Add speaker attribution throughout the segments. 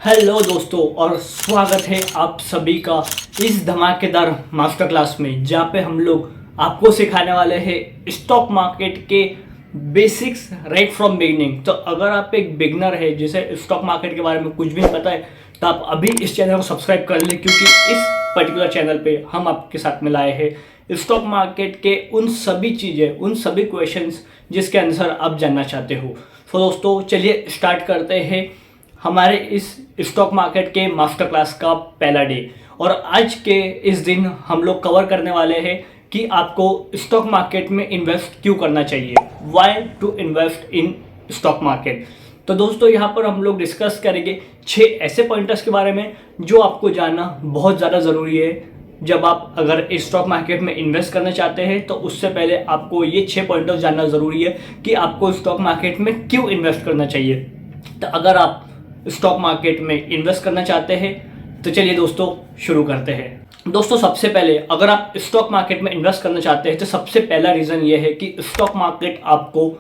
Speaker 1: Hello दोस्तों और स्वागत है आप सभी का इस धमाकेदार मास्टर क्लास में, जहाँ पे हम लोग आपको सिखाने वाले हैं स्टॉक मार्केट के बेसिक्स राइट फ्रॉम बिगिनिंग। तो अगर आप एक बिगनर है जिसे स्टॉक मार्केट के बारे में कुछ भी नहीं पता है, तो आप अभी इस चैनल को सब्सक्राइब कर लें, क्योंकि इस पर्टिकुलर चैनल पे हम आपके साथ में लाए हैं स्टॉक मार्केट के उन सभी चीज़ें, उन सभी क्वेश्चंस जिसके आंसर आप जानना चाहते हो। तो दोस्तों चलिए स्टार्ट करते हैं हमारे इस स्टॉक मार्केट के मास्टर क्लास का पहला डे। और आज के इस दिन हम लोग कवर करने वाले हैं कि आपको स्टॉक मार्केट में इन्वेस्ट क्यों करना चाहिए, why to invest in stock market. तो दोस्तों यहाँ पर हम लोग डिस्कस करेंगे 6 ऐसे पॉइंटर्स के बारे में जो आपको जानना बहुत ज़्यादा ज़रूरी है। जब आप अगर इस स्टॉक मार्केट में इन्वेस्ट करना चाहते हैं तो उससे पहले आपको ये 6 पॉइंटर्स जानना ज़रूरी है कि आपको स्टॉक मार्केट में क्यों इन्वेस्ट करना चाहिए। तो अगर आप स्टॉक मार्केट में इन्वेस्ट करना चाहते हैं तो चलिए दोस्तों शुरू करते हैं। दोस्तों सबसे पहले अगर आप स्टॉक मार्केट में इन्वेस्ट करना चाहते हैं तो सबसे पहला रीज़न ये है कि स्टॉक मार्केट आपको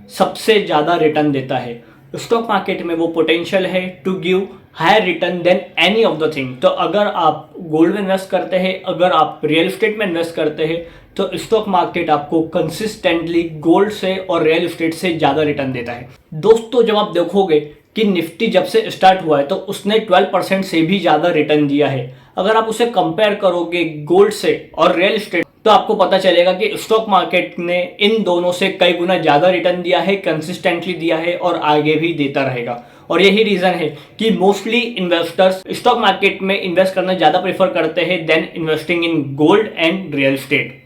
Speaker 1: सबसे ज़्यादा रिटर्न देता है। स्टॉक मार्केट में वो पोटेंशियल है to give higher return than any of the thing. तो अगर आप गोल्ड में इन्वेस्ट करते हैं, अगर आप रियल एस्टेट में इन्वेस्ट करते हैं, तो स्टॉक मार्केट आपको कंसिस्टेंटली गोल्ड से और रियल एस्टेट से ज़्यादा रिटर्न देता है। दोस्तों जब आप देखोगे कि निफ्टी जब से स्टार्ट हुआ है तो उसने 12% से भी ज़्यादा रिटर्न दिया है। अगर आप उसे कंपेयर करोगे गोल्ड से और रियल एस्टेट, तो आपको पता चलेगा कि स्टॉक मार्केट ने इन दोनों से कई गुना ज़्यादा रिटर्न दिया है, कंसिस्टेंटली दिया है और आगे भी देता रहेगा। और यही रीज़न है कि मोस्टली इन्वेस्टर्स स्टॉक मार्केट में इन्वेस्ट करना ज़्यादा प्रेफर करते हैं than investing in gold and real estate.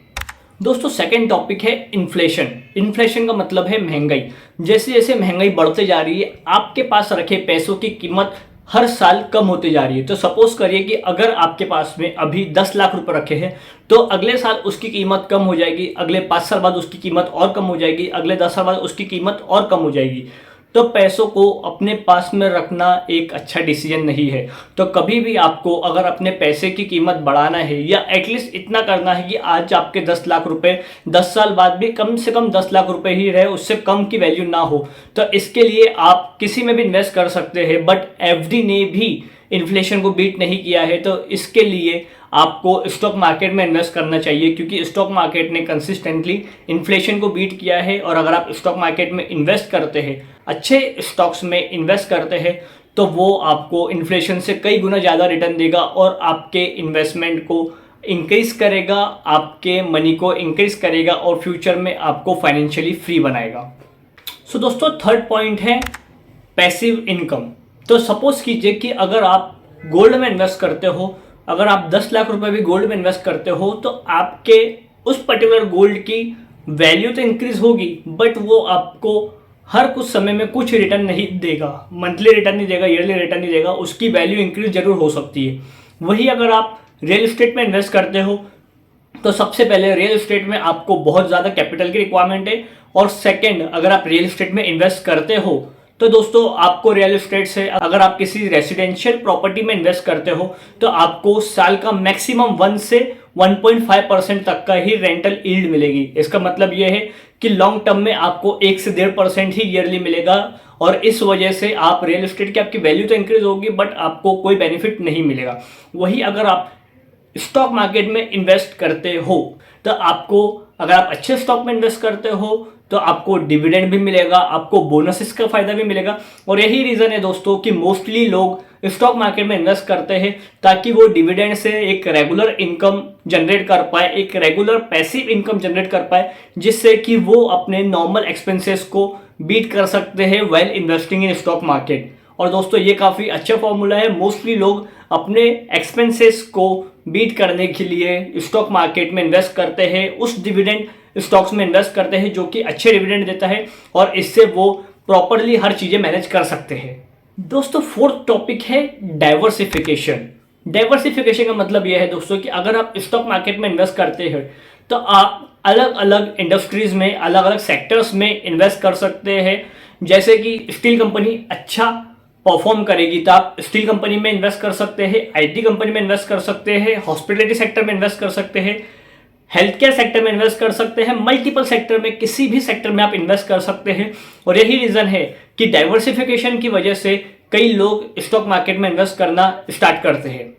Speaker 1: दोस्तों सेकंड टॉपिक है इन्फ्लेशन। इन्फ्लेशन का मतलब है महंगाई। जैसे जैसे महंगाई बढ़ते जा रही है, आपके पास रखे पैसों की कीमत हर साल कम होते जा रही है। तो सपोज करिए कि अगर आपके पास में अभी 10 लाख रुपए रखे हैं, तो अगले साल उसकी कीमत कम हो जाएगी, अगले 5 साल बाद उसकी कीमत और कम हो जाएगी, अगले 10 साल बाद उसकी कीमत और कम हो जाएगी। तो पैसों को अपने पास में रखना एक अच्छा डिसीजन नहीं है। तो कभी भी आपको अगर अपने पैसे की कीमत बढ़ाना है या एटलीस्ट इतना करना है कि आज आपके 10 लाख रुपए 10 साल बाद भी कम से कम 10 लाख रुपए ही रहे, उससे कम की वैल्यू ना हो, तो इसके लिए आप किसी में भी इन्वेस्ट कर सकते हैं। बट एफडी ने भी इन्फ्लेशन को बीट नहीं किया है, तो इसके लिए आपको स्टॉक मार्केट में इन्वेस्ट करना चाहिए, क्योंकि स्टॉक मार्केट ने कंसिस्टेंटली इन्फ्लेशन को बीट किया है। और अगर आप स्टॉक मार्केट में इन्वेस्ट करते हैं, अच्छे स्टॉक्स में इन्वेस्ट करते हैं, तो वो आपको इन्फ्लेशन से कई गुना ज़्यादा रिटर्न देगा और आपके इन्वेस्टमेंट को इंक्रीज करेगा, आपके मनी को इंक्रीज करेगा और फ्यूचर में आपको फाइनेंशियली फ्री बनाएगा। सो दोस्तों थर्ड पॉइंट है पैसिव इनकम। तो सपोज कीजिए कि अगर आप गोल्ड में इन्वेस्ट करते हो, अगर आप 10 लाख रुपए भी गोल्ड में इन्वेस्ट करते हो, तो आपके उस पर्टिकुलर गोल्ड की वैल्यू तो इंक्रीज होगी, बट वो आपको हर कुछ समय में कुछ रिटर्न नहीं देगा, मंथली रिटर्न नहीं देगा, ईयरली रिटर्न नहीं देगा। उसकी वैल्यू इंक्रीज जरूर हो सकती है। वही अगर आप रियल एस्टेट में इन्वेस्ट करते हो, तो सबसे पहले रियल एस्टेट में आपको बहुत ज़्यादा कैपिटल की रिक्वायरमेंट है, और सेकेंड अगर आप रियल एस्टेट में इन्वेस्ट करते हो तो दोस्तों आपको रियल एस्टेट से, अगर आप किसी रेसिडेंशियल प्रॉपर्टी में इन्वेस्ट करते हो, तो आपको साल का मैक्सिमम 1 से 1.5% तक का ही रेंटल यील्ड मिलेगी। इसका मतलब यह है कि लॉन्ग टर्म में आपको 1 से 1.5% ही ईयरली मिलेगा, और इस वजह से आप रियल एस्टेट की आपकी वैल्यू तो इंक्रीज होगी, बट आपको कोई बेनिफिट नहीं मिलेगा। वही अगर आप स्टॉक मार्केट में इन्वेस्ट करते हो, तो आपको, अगर आप अच्छे स्टॉक में इन्वेस्ट करते हो, तो आपको डिविडेंड भी मिलेगा, आपको बोनसेस का फायदा भी मिलेगा। और यही रीज़न है दोस्तों कि मोस्टली लोग स्टॉक मार्केट में इन्वेस्ट करते हैं, ताकि वो डिविडेंड से एक रेगुलर इनकम जनरेट कर पाए, एक रेगुलर पैसिव इनकम जनरेट कर पाए, जिससे कि वो अपने नॉर्मल एक्सपेंसेस को बीट कर सकते हैं while investing in stock market. और दोस्तों ये काफ़ी अच्छा फॉर्मूला है। मोस्टली लोग अपने एक्सपेंसेस को बीट करने के लिए स्टॉक मार्केट में इन्वेस्ट करते हैं, उस डिविडेंड स्टॉक्स में इन्वेस्ट करते हैं जो कि अच्छे डिविडेंड देता है, और इससे वो प्रॉपरली हर चीज़ें मैनेज कर सकते हैं। दोस्तों फोर्थ टॉपिक है डाइवर्सिफिकेशन। डाइवर्सिफिकेशन का मतलब यह है दोस्तों कि अगर आप स्टॉक मार्केट में इन्वेस्ट करते हैं, तो आप अलग अलग इंडस्ट्रीज में, अलग अलग सेक्टर्स में इन्वेस्ट कर सकते हैं। जैसे कि स्टील कंपनी अच्छा परफॉर्म करेगी तो आप स्टील कंपनी में इन्वेस्ट कर सकते हैं, आईटी कंपनी में इन्वेस्ट कर सकते हैं, हॉस्पिटलिटी सेक्टर में इन्वेस्ट कर सकते हैं, हेल्थ केयर सेक्टर में इन्वेस्ट कर सकते हैं, मल्टीपल सेक्टर में, किसी भी सेक्टर में आप इन्वेस्ट कर सकते हैं। और यही रीज़न है कि डाइवर्सिफिकेशन की वजह से कई लोग स्टॉक मार्केट में इन्वेस्ट करना स्टार्ट करते हैं।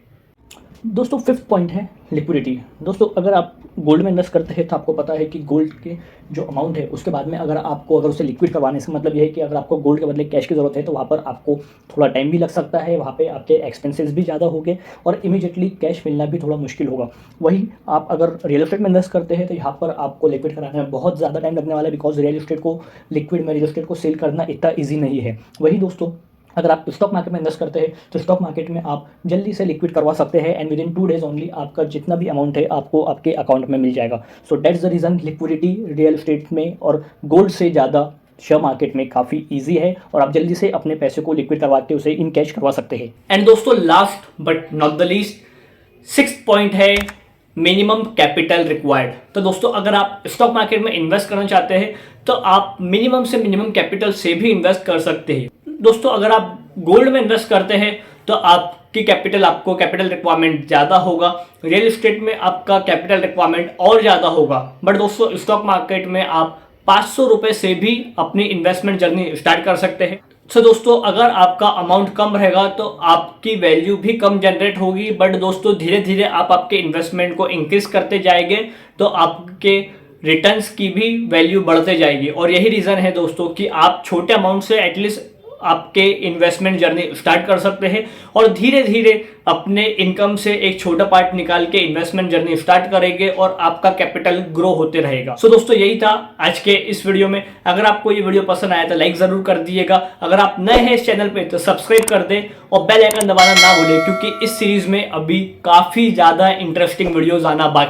Speaker 1: दोस्तों फिफ्थ पॉइंट है लिक्विडिटी। दोस्तों अगर आप गोल्ड में इन्वेस्ट करते हैं तो आपको पता है कि गोल्ड के जो अमाउंट है उसके बाद में अगर उसे लिक्विड करवाने से मतलब यह है कि अगर आपको गोल्ड के बदले कैश की ज़रूरत है तो वहाँ पर आपको थोड़ा टाइम भी लग सकता है, वहाँ पे आपके एक्सपेंसेस भी ज़्यादा होंगे और इमीडिएटली कैश मिलना भी थोड़ा मुश्किल होगा। वही आप अगर रियल एस्टेट में इन्वेस्ट करते हैं तो यहाँ पर आपको लिक्विड कराने में बहुत ज़्यादा टाइम लगने वाला है, बिकॉज रियल एस्टेट को सेल करना इतना ईजी नहीं है। वही दोस्तों अगर आप स्टॉक मार्केट में इन्वेस्ट करते हैं तो स्टॉक मार्केट में आप जल्दी से लिक्विड करवा सकते हैं and with in 2 days only आपका जितना भी अमाउंट है आपको आपके अकाउंट में मिल जाएगा। So that's the reason liquidity real estate में और गोल्ड से ज़्यादा शेयर मार्केट में काफ़ी इजी है और आप जल्दी से अपने पैसे को लिक्विड करवा के उसे इन कैश करवा सकते हैं। एंड दोस्तों last but not the least 6th point है मिनिमम कैपिटल रिक्वायर्ड। तो दोस्तों अगर आप स्टॉक मार्केट में इन्वेस्ट करना चाहते हैं तो आप मिनिमम से मिनिमम कैपिटल से भी इन्वेस्ट कर सकते हैं। दोस्तों अगर आप गोल्ड में इन्वेस्ट करते हैं तो आपको कैपिटल रिक्वायरमेंट ज़्यादा होगा, रियल एस्टेट में आपका कैपिटल रिक्वायरमेंट और ज़्यादा होगा, बट दोस्तों स्टॉक मार्केट में आप 500 रुपये से भी अपनी इन्वेस्टमेंट जर्नी स्टार्ट कर सकते हैं। सो दोस्तों अगर आपका अमाउंट कम रहेगा तो आपकी वैल्यू भी कम जनरेट होगी, बट दोस्तों धीरे धीरे आप आपके इन्वेस्टमेंट को इंक्रीज करते जाएंगे तो आपके रिटर्न्स की भी वैल्यू बढ़ते जाएगी। और यही रीज़न है दोस्तों कि आप छोटे अमाउंट से एटलीस्ट आपके इन्वेस्टमेंट जर्नी स्टार्ट कर सकते हैं और धीरे धीरे अपने इनकम से एक छोटा पार्ट निकाल के इन्वेस्टमेंट जर्नी स्टार्ट करेंगे और आपका कैपिटल ग्रो होते रहेगा। सो दोस्तों यही था आज के इस वीडियो में। अगर आपको ये वीडियो पसंद आया तो लाइक जरूर कर दीजिएगा, अगर आप नए हैं इस चैनल पे तो सब्सक्राइब कर दें और बेल आइकन दबाना ना भूलें, क्योंकि इस सीरीज में अभी काफ़ी ज़्यादा इंटरेस्टिंग वीडियोज़ आना बाकी